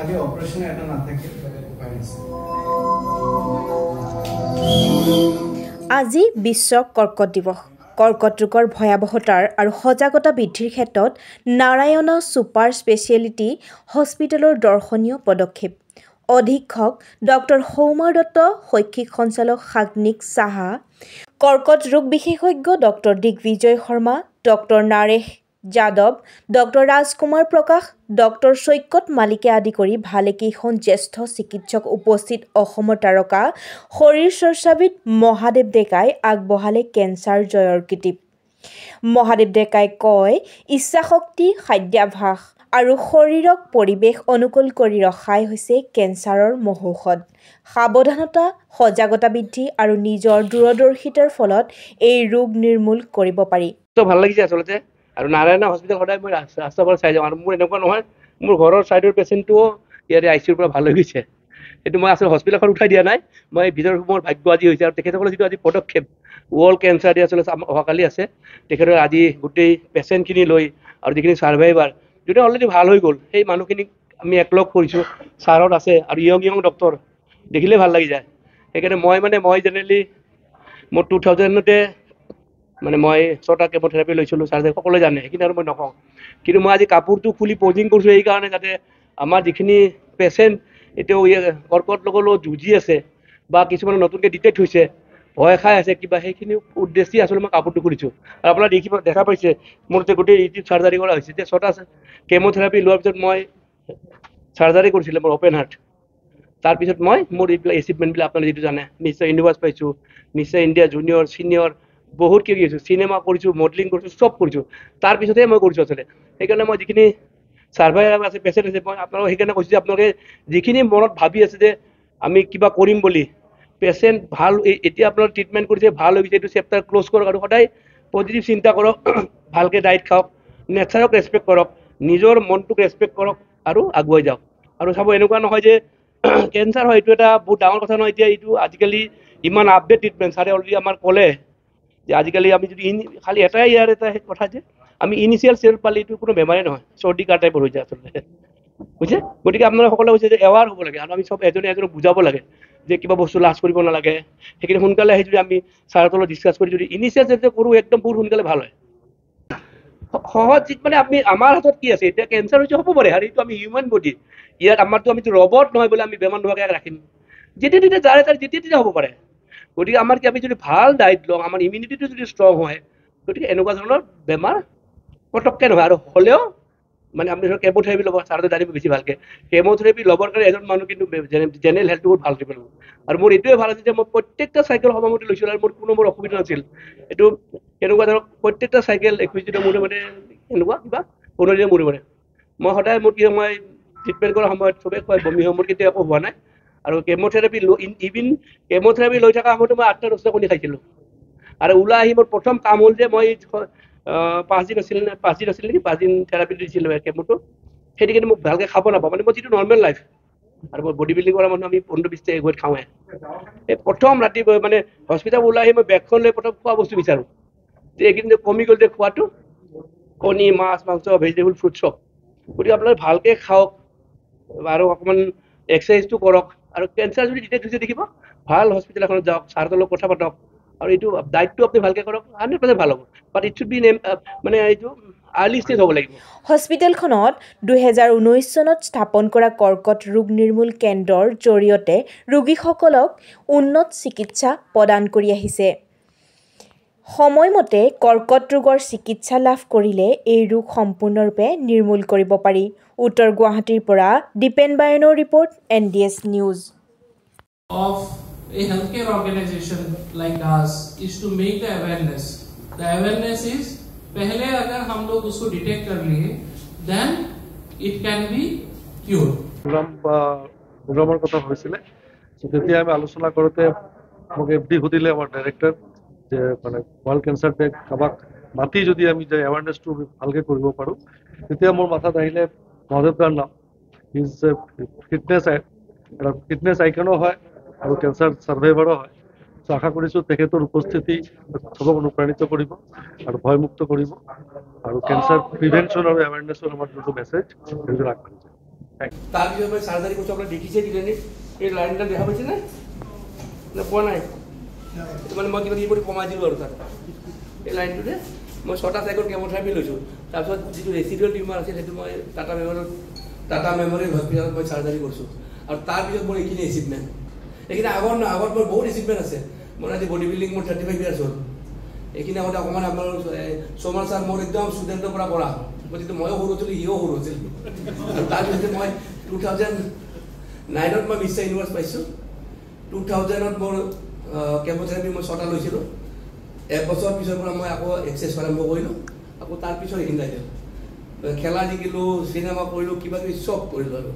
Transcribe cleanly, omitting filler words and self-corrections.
খালি অপাৰেশন এটা না থাকে উপায় আছে। আজি বিশ্ব কৰ্কট দিৱস। কৰ্কট ৰোগৰ ভয়াৱহতাৰ আৰু সজাগতা বৃদ্ধিৰ ক্ষেত্ৰত নাৰায়ণ ছুপাৰ স্পেচিয়েলিটি হস্পিটেলৰ দৰ্শনীয় পদক্ষেপ। অধীক্ষক ডক্টৰ সৌম্য দত্ত, শৈক্ষিক সঞ্চালক সাগ্নিক সাহা, কৰ্কট ৰোগ বিশেষজ্ঞ doctor Digvijay Sharma, doctor Naresh Yadav, doctor Rajkumar Prakash, doctor চৈকত মালিকে আদি কৰি ভালেকেইখন জ্যেষ্ঠ চিকিৎসক উপস্থিত। অসমৰ তাৰকা শৰীৰ চৰ্চাবিদ মহাদেৱ ডেকাই আগবঢ়ালে কেঞ্চাৰ জয়ৰ কৃতিপ। মহাদেৱ ডেকাই কয়, ইচ্ছাশক্তি, খাদ্যাভ্যাস আৰু শৰীৰক পৰিৱেশ অনুকূল কৰি ৰখাই হৈছে কেঞ্চাৰৰ মহৌষধ। সাৱধানতা, সজাগতা বৃদ্ধি আৰু নিজৰ দূৰদৰ্শিতাৰ ফলত এই ৰোগ নিৰ্মূল কৰিব পাৰি। ভাল লাগিছে আচলতে। আৰু নাৰায়ণ হস্পিটেল সদায় মই ৰাস্তাৰ পৰা চাই যাওঁ। আৰু মোৰ এনেকুৱা নহয়, মোৰ ঘৰৰ চাইডৰ পেচেণ্টটোও ইয়াতে ICUৰ পৰা ভাল হৈ গৈছে। সেইটো মই আচলতে হস্পিটেলখন উঠাই দিয়া নাই, মই ভিতৰত মোৰ ভাগ্য আজি হৈছে। আৰু তেখেতসকলৰ যিটো আজি পদক্ষেপ ৱৰ্ল্ড কেঞ্চাৰ ডে আচলতে অহাকালি আছে, তেখেতৰ আজি গোটেই পেচেণ্টখিনি লৈ আৰু যিখিনি ছাৰ্ভাইভাৰ যোনে অলৰেডি ভাল হৈ গ'ল, সেই মানুহখিনিক আমি একলগ কৰিছোঁ। ছাৰত আছে আৰু য়ং ডক্টৰ দেখিলে ভাল লাগি যায়। সেইকাৰণে মই জেনেৰেলি মোৰ 2000তে মই 6টা কেমোথেৰাপি লৈছিলোঁ, ছাৰ্জাৰী সকলোৱে জানে, সেইখিনি আৰু মই নকওঁ। কিন্তু মই আজি কাপোৰটো খুলি পজিং কৰিছোঁ এইকাৰণে, যাতে আমাৰ যিখিনি পেচেণ্ট এতিয়াও কৰ্কট ৰোগৰ লগত যুঁজি আছে বা কিছুমান নতুনকৈ ডিটেক্ট হৈছে, ভয় খাই আছে কিবা, সেইখিনি উদ্দেশ্যে আচলতে মই কাপোৰটো খুলিছোঁ। আৰু আপোনাৰ দেখা পাইছে মোৰ যে গোটেই চাৰ্জাৰী কৰা হৈছে। এতিয়া 6টা কেমোথেৰাপি লোৱাৰ পিছত মই চাৰ্জাৰী কৰিছিলোঁ মোৰ অ'পেন হাৰ্ট। তাৰপিছত মোৰ এইবিলাক এচিভমেণ্টবিলাক আপোনালোকে যিটো জানে, নিশ্চয় ইউনিভাৰ্ছ পাইছোঁ, নিশ্চয় ইণ্ডিয়া জুনিয়ৰ ছিনিয়ৰ বহুত কিবা কৰিছোঁ, চিনেমা কৰিছোঁ, মডেলিং কৰিছোঁ, চব কৰিছোঁ। তাৰপিছতহে মই কৰিছোঁ আচলতে। সেইকাৰণে মই যিখিনি ছাৰ্ভাইভাৰ আছে, পেচেণ্ট আছে, মই আপোনালোকক সেইকাৰণে কৈছোঁ যে আপোনালোকে যিখিনি মনত ভাবি আছে যে আমি কিবা কৰিম বুলি, পেচেণ্ট ভাল এতিয়া আপোনাৰ ট্ৰিটমেণ্ট কৰিছে, ভাল হৈ গৈছে, এইটো চেপ্টাৰ ক্ল'জ কৰক আৰু সদায় পজিটিভ চিন্তা কৰক, ভালকৈ ডায়েট খাওক, নেচাৰক ৰেচপেক্ট কৰক, নিজৰ মনটোক ৰেচপেক্ট কৰক আৰু আগুৱাই যাওক। আৰু চাব, এনেকুৱা নহয় যে কেঞ্চাৰ হয় এইটো এটা বহুত ডাঙৰ কথা নহয়। এতিয়া এইটো আজিকালি ইমান আপডেট ট্ৰিটমেণ্ট, ছাৰে অলৰেডি আমাৰ ক'লে যে আজিকালি আমি যদি খালি এটাই ইয়াৰ এটা কথা যে আমি ইনিচিয়েল ষ্টেজ পালে এইটো কোনো বেমাৰেই নহয়, চৰ্দি কাহ টাইপৰ হৈ যায় আচলতে, বুজিছে। গতিকে আপোনালোকে সকলোৱে কৈছে যে এৱাৰ হ'ব লাগে, আৰু আমি চব এজনে এজনক বুজাব লাগে যে কিবা বস্তু লাজ কৰিব নালাগে। সেইখিনি সোনকালে আহি যদি আমি ছাৰৰ তলত ডিছকাছ কৰি যদি ইনিচিয়েল ষ্টেজতে কৰোঁ, একদম বহুত সোনকালে ভাল হয়। সহজ আমি আমাৰ হাতত কি আছে, এতিয়া কেঞ্চাৰ হৈছে হ'ব পাৰে, আৰু এইটো আমি হিউমেন বডি, ইয়াত আমাৰতো আমিতো ৰবট নহয় বোলে আমি বেমাৰ নোহোৱাকৈ ৰাখিম। যেতিয়া তেতিয়া যাৰে তাৰ যেতিয়া তেতিয়া হ'ব পাৰে। গতিকে আমাৰ কি, আমি যদি ভাল ডায়েট লওঁ, আমাৰ ইমিউনিটিটো যদি ষ্ট্ৰং হয়, গতিকে এনেকুৱা ধৰণৰ বেমাৰ পটককৈ নহয়। আৰু হ'লেও আপুনি ধৰক কেমোথেৰাপি ল'ব, ছাৰটো জানিব বেছি ভালকৈ। কেমোথেৰাপি ল'বৰ কাৰণে এজন মানুহ কিন্তু জেনেৰেল হেল্থটো বহুত ভাল কৰিব লাগিব। আৰু মোৰ এইটোৱে ভাল আছে যে মই প্ৰত্যেকটা চাইকেল সময়মতে লৈছিলোঁ, আৰু মোৰ অসুবিধা নাছিল। এইটো এনেকুৱা ধৰক প্ৰত্যেকটা চাইকেল 21 দিনৰ মূৰে এনেকুৱা কিবা 15 দিনৰ মূৰে মই সদায় মোৰ কি হয়, মই ট্ৰিটমেণ্ট কৰাৰ সময়ত চবেই কয় বমি হয়, মোৰ কেতিয়া একো হোৱা নাই। আৰু কেমোথেৰাপি ইভিন কেমোথেৰাপি লৈ থকা সময়তো মই 8টা-10টা কণী খাইছিলোঁ। আৰু ওলাই আহি মোৰ প্ৰথম কাম হ'ল যে মই 5 দিন আছিল নেকি, 5 দিন থেৰাপি দিছিলোঁ কেমোটো। সেইটো কিন্তু মোক ভালকৈ খাব নাপাওঁ, মই যিটো নৰ্মেল লাইফ, আৰু মই বডি বিল্ডিং কৰা মানুহ, আমি 15-20টা এগ হুইট খাওঁহে। এই প্ৰথম ৰাতি হস্পিটেল ওলাই আহি মই বেগখন লৈ প্ৰথম খোৱা বস্তু বিচাৰোঁ যে এইখিনি কমি গ'ল যে খোৱাটো, কণী, মাছ, মাংস, ভেজিটেবল, ফ্ৰুট চব। গতিকে আপোনালোকে ভালকৈ খাওক আৰু অকণমান এক্সাৰচাইজটো কৰক। আৰু কেঞ্চাৰ যদি ডিটেক্ট হৈছে দেখিব, ভাল হস্পিটেল এখনত যাওক, ছাৰৰ লগত কথা পাতক, আৰু এইটো ডায়েটটো আপুনি ভালকৈ কৰক, 100% ভাল হ'ব। বাট ইট শুড বি এইটো আৰ্লি ষ্টেজ হ'ব লাগিব। হস্পিটেলখনত 2019 চনত স্থাপন কৰা কৰ্কট ৰোগ নিৰ্মূল কেন্দ্ৰৰ জৰিয়তে ৰোগীসকলক উন্নত চিকিৎসা প্ৰদান কৰি আহিছে। সময়মতে কৰ্কট ৰোগৰ চিকিৎসা লাভ কৰিলে এই ৰোগ সম্পূৰ্ণৰূপে নিৰ্মূল কৰিব পাৰি। উত্তৰ গুৱাহাটীৰ পৰা দীপেন বায়নৰ report, NDS news. Of a healthcare organization like us is to make the awareness. The awareness is पहले अगर हम लोग उसको डिटेक्ट कर लिए, then it can be cured. প্ৰগ্ৰামৰ কথা হৈছিলে, তেতিয়া আমি আলোচনা কৰোঁতে মোক FD সুধিলে আমাৰ ডাইৰেক্টৰ যে ৱৰ্ল্ড কেঞ্চাৰ ডে কাৰোবাক মাতি যদি আমি যে এৱাৰনেছটো ভালকৈ কৰিব পাৰোঁ, তেতিয়া মোৰ মাথাত আহিলে মহাদেৱ দাৰ নাম। ইজ ফিটনেছ আইকনো হয় আৰু কেঞ্চাৰ ছাৰ্ভাইভাৰো হয়। চ' আশা কৰিছোঁ তেখেতৰ উপস্থিতি চবক অনুপ্ৰাণিত কৰিব আৰু ভয়মুক্ত কৰিব, আৰু কেঞ্চাৰ প্ৰিভেনশ্যন আৰু এৱাৰনেছৰ আমাৰ যোনটো মেছেজ সেইটো আগবাঢ়ি যায়। তাৰপিছত মই চাৰ্জাৰী কৰিছোঁ আপোনাৰ দেখিছে কিজানি এই লাইনটা দেখা পাইছে নে পোৱা নাই মানে মই কিবা কৰি কমাই দিলোঁ আৰু তাত এই লাইনটোতে মই 6টা চাইকেল কেমোথেৰাপি লৈছোঁ তাৰপিছত যিটো ৰেচিডুৱেল টিউমাৰ আছিল সেইটো মই টাটা মেমৰিয়েল হস্পিটেলত মই চাৰ্জাৰী কৰিছোঁ আৰু তাৰপিছত মোৰ এইখিনি এচিভমেণ্ট এইখিনি আগত মোৰ বহুত এচিভমেণ্ট আছে মোৰ আজি বডি বিল্ডিং মোৰ 35 ইয়াৰ্ছ হ'ল এইখিনি আগতে অকণমান আপোনাৰ সোমাল ছাৰ মোৰ একদম ষ্টুডেণ্টৰ পৰা কৰা গতিকে ময়ো সৰু আছিলোঁ সিও সৰু আছিল আৰু তাৰপিছতে মই 2009ত মই মিষ্টাৰ ইউনিভাৰ্ছ পাইছোঁ 2000ত মোৰ কেমোথেৰাপি মই 6টা লৈছিলোঁ এবছৰ পিছৰ পৰা মই আকৌ এক্সেছ আৰম্ভ কৰিলোঁ আকৌ তাৰপিছত এইখিনি লাগিলোঁ খেলা জিকিলোঁ চিনেমা কৰিলোঁ কিবা কিবি চব কৰিলোঁ আৰু